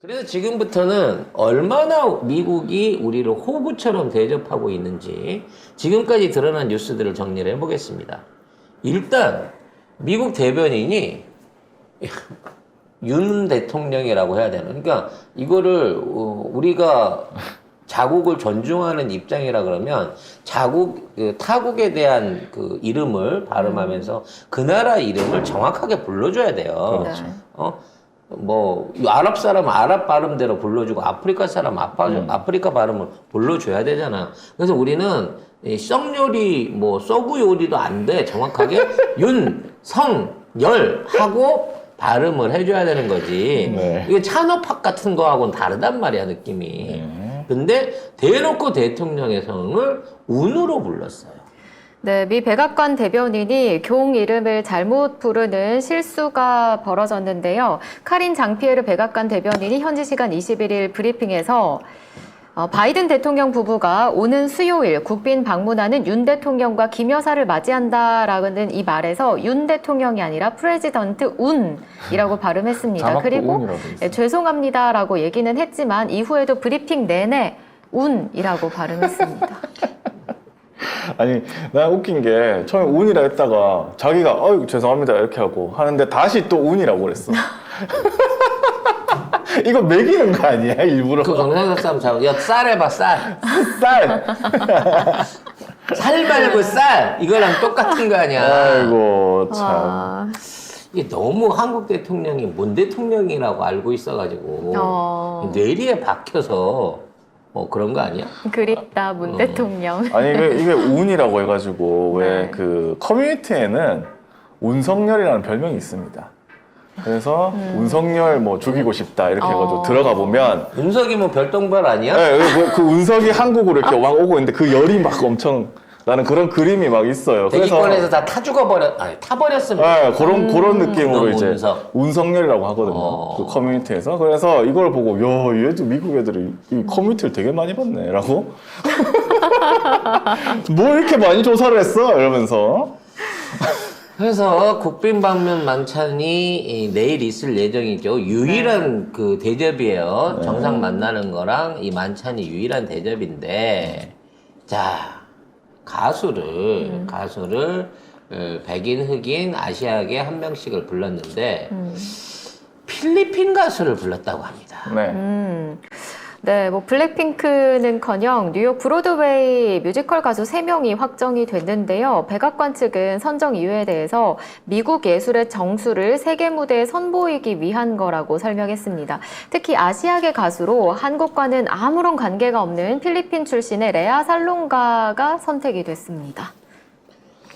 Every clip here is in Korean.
그래서 지금부터는 얼마나 미국이 우리를 호구처럼 대접하고 있는지 지금까지 드러난 뉴스들을 정리를 해보겠습니다. 일단 미국 대변인이 윤 대통령이라고 해야 되나? 그러니까 이거를 우리가 자국을 존중하는 입장이라 그러면 자국 타국에 대한 그 이름을 발음하면서 그 나라 이름을 정확하게 불러줘야 돼요. 그렇죠. 뭐 아랍 사람 아랍 발음대로 불러주고 아프리카 사람 아프리카 발음을 불러줘야 되잖아. 그래서 우리는 이 썩요리 뭐 썩우 요리도 안 돼. 정확하게 윤, 성, 열 하고 발음을 해줘야 되는 거지. 네. 이게 찬호팍 같은 거하고는 다르단 말이야 느낌이. 근데 대놓고 대통령의 성을 운으로 불렀어요. 네, 미 백악관 대변인이 경 이름을 잘못 부르는 실수가 벌어졌는데요. 카린 장피에르 백악관 대변인이 현지 시간 21일 브리핑에서 바이든 대통령 부부가 오는 수요일 국빈 방문하는 윤 대통령과 김 여사를 맞이한다라는 이 말에서 윤 대통령이 아니라 프레지던트 운이라고 발음했습니다. 그리고 네, 죄송합니다라고 얘기는 했지만 이후에도 브리핑 내내 운이라고 발음했습니다. 아니, 나 웃긴 게 처음에 운이라 했다가 자기가 어이구 죄송합니다 이렇게 하고 하는데 다시 또 운이라고 그랬어. 이거 매기는 거 아니야 일부러? 그 경상도 사람 잘, 야, 쌀 해봐, 쌀. 쌀. 살 말고 쌀. 이거랑 똑같은 거 아니야. 아이고 참. 이게 너무 한국 대통령이 문 대통령이라고 알고 있어가지고 뇌리에 박혀서 그런 거 아니야? 그립다 문 대통령. 아니 이게 운이라고 해가지고 네. 왜 그 커뮤니티에는 운석열이라는 별명이 있습니다. 그래서 운석열 뭐 죽이고 싶다 이렇게 해가지고 들어가 보면 운석이 뭐 별똥별 아니야? 네, 그 운석이 한국으로 이렇게 막 오고 있는데 그 열이 막 엄청 나는 그런 그림이 막 있어요. 대기권에서 다 타 죽어버렸, 아니 타버렸습니다. 네, 그런 느낌으로 그건 이제 운석. 운석열이라고 하거든요. 그 커뮤니티에서. 그래서 이걸 보고 야 얘도 미국 애들이 이 커뮤니티를 되게 많이 봤네라고. 뭐 이렇게 많이 조사를 했어 이러면서. 그래서 국빈 방문 만찬이 내일 있을 예정이죠. 유일한 그 대접이에요. 정상 만나는 거랑 이 만찬이 유일한 대접인데, 자, 가수를 백인, 흑인, 아시아계 한 명씩을 불렀는데, 필리핀 가수를 불렀다고 합니다. 네. 네, 뭐 블랙핑크는커녕 뉴욕 브로드웨이 뮤지컬 가수 3명이 확정이 됐는데요. 백악관 측은 선정 이유에 대해서 미국 예술의 정수를 세계 무대에 선보이기 위한 거라고 설명했습니다. 특히 아시아계 가수로 한국과는 아무런 관계가 없는 필리핀 출신의 레아 살롱가가 선택이 됐습니다.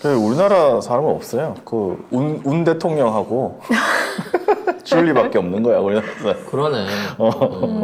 우리나라 사람은 없어요. 그 운 대통령하고 줄리밖에 없는 거야 우리나라에서. 그러네.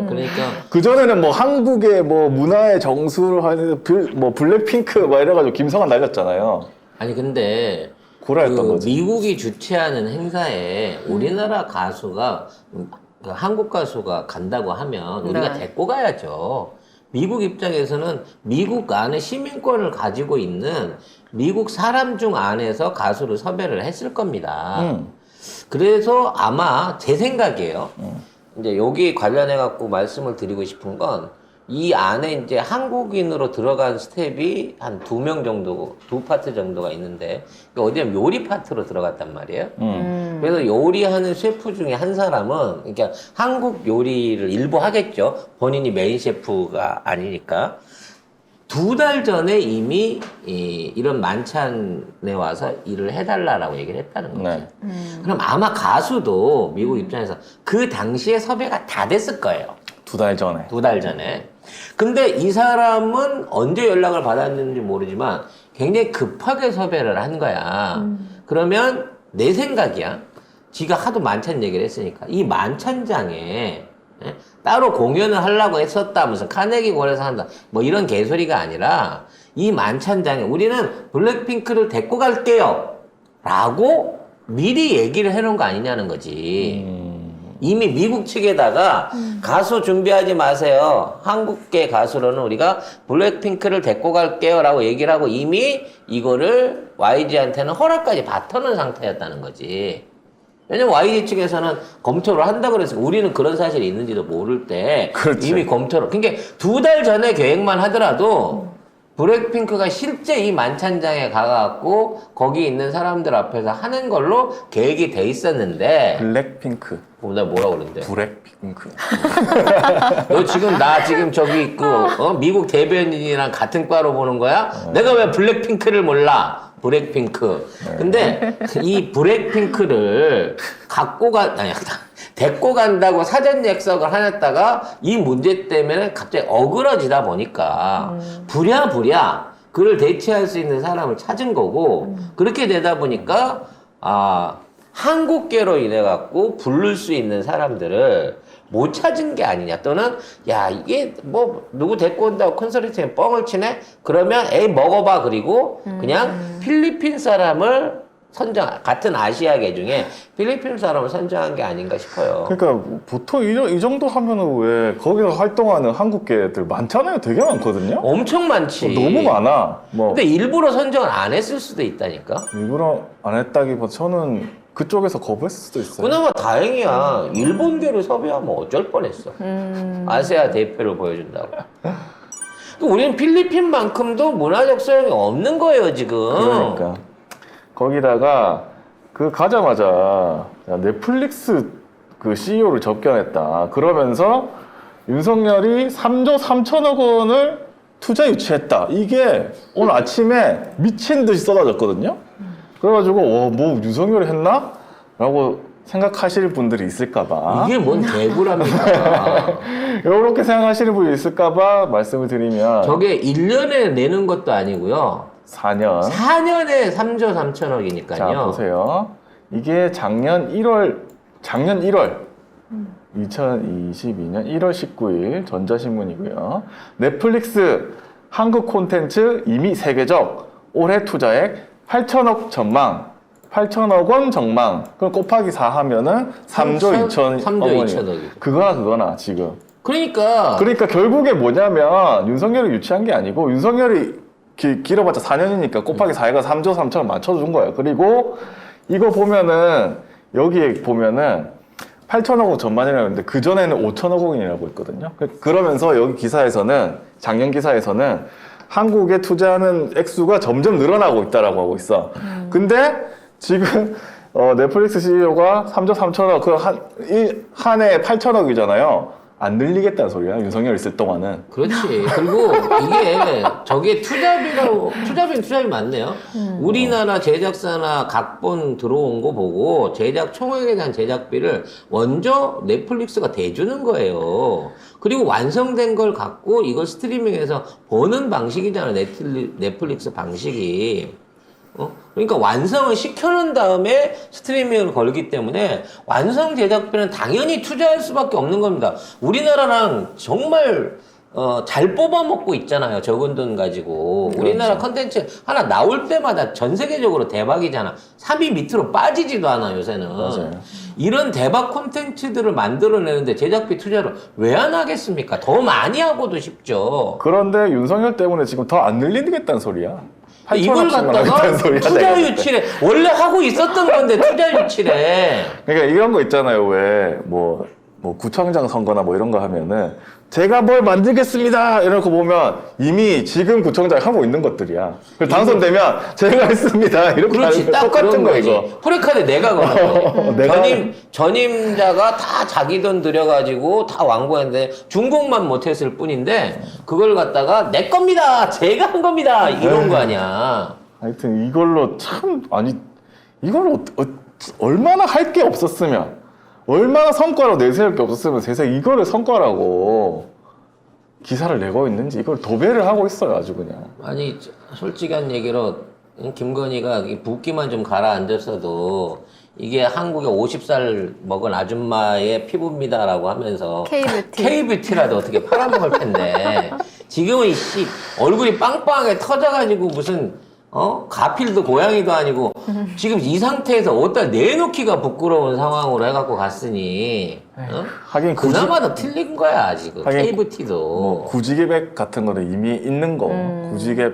그러니까. 그전에는 뭐 한국의 뭐 문화의 정수를 하는 뭐 블랙핑크 막 이래가지고 김성환 날렸잖아요. 아니, 근데 고라였던 거지. 미국이 주최하는 행사에 우리나라 가수가 그 한국 가수가 간다고 하면 우리가 네. 데리고 가야죠. 미국 입장에서는 미국 안에 시민권을 가지고 있는 미국 사람 중 안에서 가수를 섭외를 했을 겁니다. 그래서 아마 제 생각이에요. 이제 여기 관련해 갖고 말씀을 드리고 싶은 건 이 안에 이제 한국인으로 들어간 스텝이 한 2명 정도, 2파트 정도가 있는데, 어디냐면 요리 파트로 들어갔단 말이에요. 그래서 요리하는 셰프 중에 한 사람은, 그러니까 한국 요리를 일부 하겠죠. 본인이 메인 셰프가 아니니까. 2달 전에 이미 이런 만찬에 와서 일을 해달라고 얘기를 했다는 거죠. 네. 그럼 아마 가수도 미국 입장에서 그 당시에 섭외가 다 됐을 거예요. 2달 전에. 2달 전에. 근데 이 사람은 언제 연락을 받았는지 모르지만 굉장히 급하게 섭외를 한 거야. 그러면 내 생각이야. 지가 하도 만찬 얘기를 했으니까 이 만찬장에 따로 공연을 하려고 했었다. 무슨 카네기홀에서 한다. 뭐 이런 개소리가 아니라 이 만찬장에 우리는 블랙핑크를 데리고 갈게요. 라고 미리 얘기를 해놓은 거 아니냐는 거지. 이미 미국 측에다가 가수 준비하지 마세요. 한국계 가수로는 우리가 블랙핑크를 데리고 갈게요. 라고 얘기를 하고 이미 이거를 YG한테는 허락까지 받아놓은 상태였다는 거지. 왜냐면 YG 측에서는 검토를 한다 그래서 우리는 그런 사실이 있는지도 모를 때 그렇지. 이미 검토를. 그러니까 2달 전에 계획만 하더라도 블랙핑크가 실제 이 만찬장에 가갖고 거기 있는 사람들 앞에서 하는 걸로 계획이 돼 있었는데 블랙핑크. 나 뭐라 그러는데? 블랙핑크. 너 지금 나 지금 저기 미국 대변인이랑 같은 과로 보는 거야? 내가 왜 블랙핑크를 몰라? 블랙핑크. 근데 이 블랙핑크를 데리고 간다고 사전 약속을 하였다가 이 문제 때문에 갑자기 어그러지다 보니까 부랴부랴 그를 대체할 수 있는 사람을 찾은 거고 그렇게 되다 보니까 한국계로 인해 갖고 부를 수 있는 사람들을 못 찾은 게 아니냐 또는 야 이게 뭐 누구 데리고 온다고 컨설팅에 뻥을 치네 그러면 에이 먹어봐 그리고 그냥 필리핀 사람을 같은 아시아계 중에 필리핀 사람을 선정한 게 아닌가 싶어요. 그러니까 보통 이 정도 하면은 왜 거기서 활동하는 한국계들 많잖아요. 되게 많거든요. 엄청 많지. 너무 많아. 뭐 근데 일부러 선정을 안 했을 수도 있다니까. 일부러 안 했다기보다 저는 그쪽에서 거부했을 수도 있어요. 그나마 다행이야. 일본계를 섭외하면 어쩔 뻔했어. 아세아 대표를 보여준다고. 우리는 필리핀만큼도 문화적 소양이 없는 거예요 지금. 그러니까 거기다가 그 가자마자 야, 넷플릭스 그 CEO를 접견했다. 그러면서 윤석열이 3조 3천억 원을 투자 유치했다. 이게 오늘 아침에 미친 듯이 쏟아졌거든요. 그래가지고 뭐 윤석열이 했나? 라고 생각하실 분들이 있을까봐 이게 뭔 개구랍니까? 이렇게 생각하시는 분이 있을까봐 말씀을 드리면 저게 1년에 내는 것도 아니고요. 4년 4년에 3조 3천억이니까요. 자 보세요. 이게 작년 1월 2022년 1월 19일 전자신문이고요. 넷플릭스 한국 콘텐츠 이미 세계적 올해 투자액 8천억 전망 8천억 원 전망 그럼 곱하기 4 하면은 3조 2천억 원이 그거나 지금 그러니까 결국에 뭐냐면 윤석열이 유치한 게 아니고 윤석열이 길어봤자 4년이니까 곱하기 4해가 3조 3천억 맞춰준 거예요. 그리고 이거 보면은 여기에 보면은 8천억 원 전만이라고 했는데 그전에는 5천억 원이라고 했거든요. 그러면서 여기 기사에서는 작년 기사에서는 한국에 투자하는 액수가 점점 늘어나고 있다라고 하고 있어. 근데 지금 넷플릭스 CEO가 3조 3천억 한 해에 8천억이잖아요. 안 늘리겠다는 소리야. 윤석열 있을 동안은. 그렇지. 그리고 이게 저게 투자비 맞네요. 우리나라 제작사나 각본 들어온 거 보고 제작 총액에 대한 제작비를 먼저 넷플릭스가 대주는 거예요. 그리고 완성된 걸 갖고 이걸 스트리밍해서 보는 방식이잖아. 넷플릭스 방식이. 그러니까 완성을 시켜놓은 다음에 스트리밍을 걸기 때문에 완성 제작비는 당연히 투자할 수밖에 없는 겁니다. 우리나라랑 정말 잘 뽑아먹고 있잖아요. 적은 돈 가지고. 그렇죠. 우리나라 컨텐츠 하나 나올 때마다 전 세계적으로 대박이잖아. 3위 밑으로 빠지지도 않아 요새는. 맞아요. 이런 대박 콘텐츠들을 만들어내는데 제작비 투자를 왜 안 하겠습니까? 더 많이 하고도 싶죠. 그런데 윤석열 때문에 지금 더 안 늘리겠다는 소리야. 이걸 갖다가 투자 유치래. 원래 하고 있었던 건데 투자 유치래. 그러니까 이런 거 있잖아요. 왜 뭐 구청장 선거나 뭐 이런 거 하면은 제가 뭘 만들겠습니다 이러고 보면 이미 지금 구청장 하고 있는 것들이야. 그래서 당선되면 제가 했습니다 이렇게 그렇지. 하는 거 딱 똑같은 그런 거 거지. 이거. 프레카드 내가 거는 내가 거지. 전임자가 다 자기 돈 들여가지고 다 왕고했는데 준공만 못했을 뿐인데 그걸 갖다가 내 겁니다. 제가 한 겁니다. 이런 거 아니야. 하여튼 이걸로 참 이걸로 얼마나 할 게 없었으면 얼마나 성과로 내세울 게 없었으면 세상에 이거를 성과라고 기사를 내고 있는지 이걸 도배를 하고 있어요 아주 그냥. 아니 솔직한 얘기로 김건희가 붓기만 좀 가라앉았어도 이게 한국의 50살 먹은 아줌마의 피부입니다라고 하면서 K뷰티라도 어떻게 팔아먹을 텐데 지금은 얼굴이 빵빵하게 터져가지고 무슨 가필도 고양이도 아니고 지금 이 상태에서 어디다 내놓기가 부끄러운 상황으로 해갖고 갔으니 하긴 그나마 더 틀린 거야 지금 K뷰티도. 뭐 구지개백 같은 거는 이미 있는 거 구지개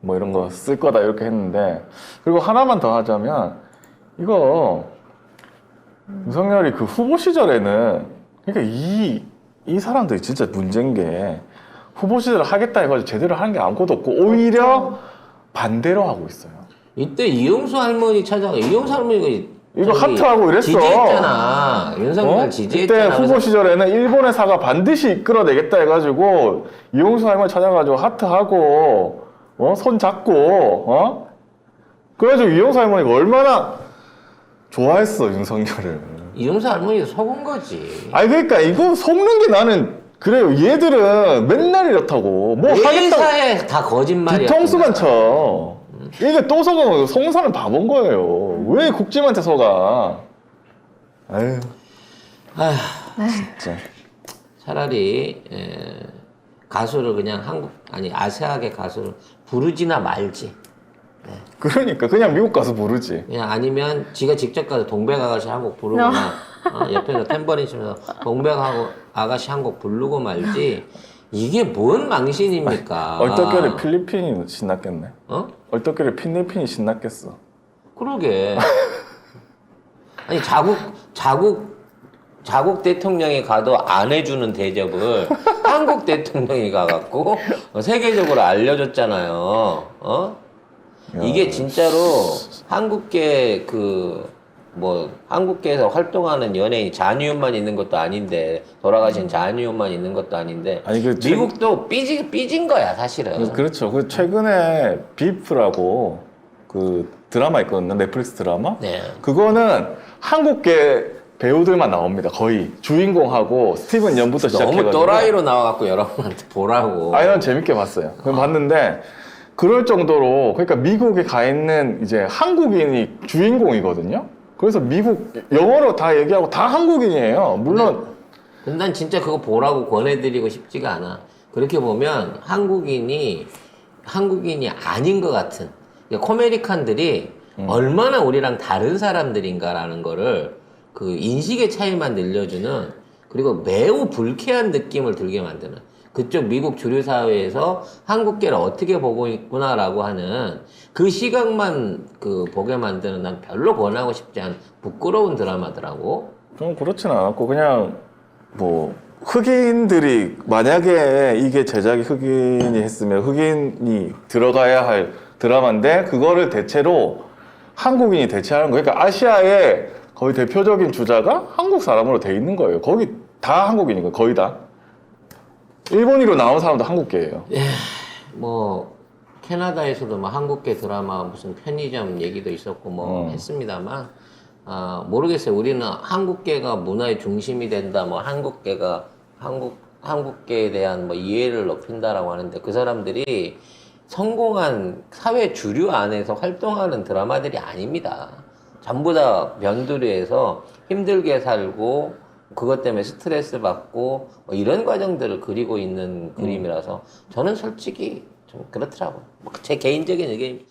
뭐 이런 거 쓸 거다 이렇게 했는데 그리고 하나만 더 하자면 이거 윤석열이 그 후보 시절에는 그러니까 이 사람들이 진짜 문제인 게 후보 시절을 하겠다 해가지고 제대로 하는 게 아무것도 없고 오히려 반대로 하고 있어요. 이때 이용수 할머니 찾아가. 이용수 할머니가 이거 저기 하트하고 이랬어. 지지했잖아. 윤석열 지지했잖아. 이때 후보 시절에는 일본의 사과 반드시 이끌어내겠다 해가지고 이용수 할머니 찾아가지고 하트하고 손 잡고 그래가지고 이용수 할머니가 얼마나 좋아했어 윤석열을. 이용수 할머니가 속은 거지. 아니 그러니까 이거 속는 게 나는 그래요. 얘들은 맨날 이렇다고 뭐 하겠다고 회사에 다 거짓말이야. 뒤통수만 쳐. 이게 또 속으면 속는 바본 거예요. 왜 국짐한테 속아? 아유 아휴, 진짜. 차라리 가수를 그냥 아시아계 가수를 부르지나 말지. 그러니까 그냥 미국 가서 부르지. 그냥 아니면 지가 직접 가서 동백아가씨 한 곡 부르거나 옆에서 탬버린 치면서 동백아가씨 한 곡 부르고 말지. 이게 뭔 망신입니까? 얼떨결에 필리핀이 신났겠네. 어? 얼떨결에 필리핀이 신났겠어. 그러게. 아니 자국 대통령이 가도 안 해주는 대접을 한국 대통령이 가갖고 세계적으로 알려줬잖아요. 이게 진짜로 한국계 한국계에서 활동하는 연예인 잔이윤만 있는 것도 아닌데 돌아가신 잔이윤만 있는 것도 아닌데 아니, 미국도 삐진 거야 사실은. 그렇죠. 그 최근에 비프라고 그 드라마 있거든요. 넷플릭스 드라마. 네. 그거는 한국계 배우들만 나옵니다. 거의 주인공하고 스티븐 연부터 시작해가지고. 너무 또라이로 나와갖고 여러분한테 보라고. 아니 난 재밌게 봤어요. 봤는데 그럴 정도로 그러니까 미국에 가 있는 이제 한국인이 주인공이거든요. 그래서 미국 영어로 다 얘기하고 다 한국인이에요. 물론 근데 난 진짜 그거 보라고 권해드리고 싶지가 않아. 그렇게 보면 한국인이 아닌 것 같은 그러니까 코메리칸들이 얼마나 우리랑 다른 사람들인가라는 거를 그 인식의 차이만 늘려주는 그리고 매우 불쾌한 느낌을 들게 만드는 그쪽 미국 주류 사회에서 한국계를 어떻게 보고 있구나라고 하는 그 시각만 보게 만드는 난 별로 권하고 싶지 않은 부끄러운 드라마더라고. 좀 그렇진 않았고 그냥 뭐 흑인들이 만약에 이게 제작이 흑인이 했으면 흑인이 들어가야 할 드라마인데 그거를 대체로 한국인이 대체하는 거예요. 그러니까 아시아의 거의 대표적인 주자가 한국 사람으로 돼 있는 거예요. 거기 다 한국인인 거예요. 거의 다. 일본인으로 나온 사람도 한국계예요. 뭐 캐나다에서도 뭐 한국계 드라마 무슨 편의점 얘기도 있었고 뭐 했습니다만 모르겠어요. 우리는 한국계가 문화의 중심이 된다. 뭐 한국계에 대한 뭐 이해를 높인다라고 하는데 그 사람들이 성공한 사회 주류 안에서 활동하는 드라마들이 아닙니다. 전부 다 변두리에서 힘들게 살고 그것 때문에 스트레스 받고 뭐 이런 과정들을 그리고 있는 그림이라서 저는 솔직히 좀 그렇더라고요. 제 개인적인 의견입니다.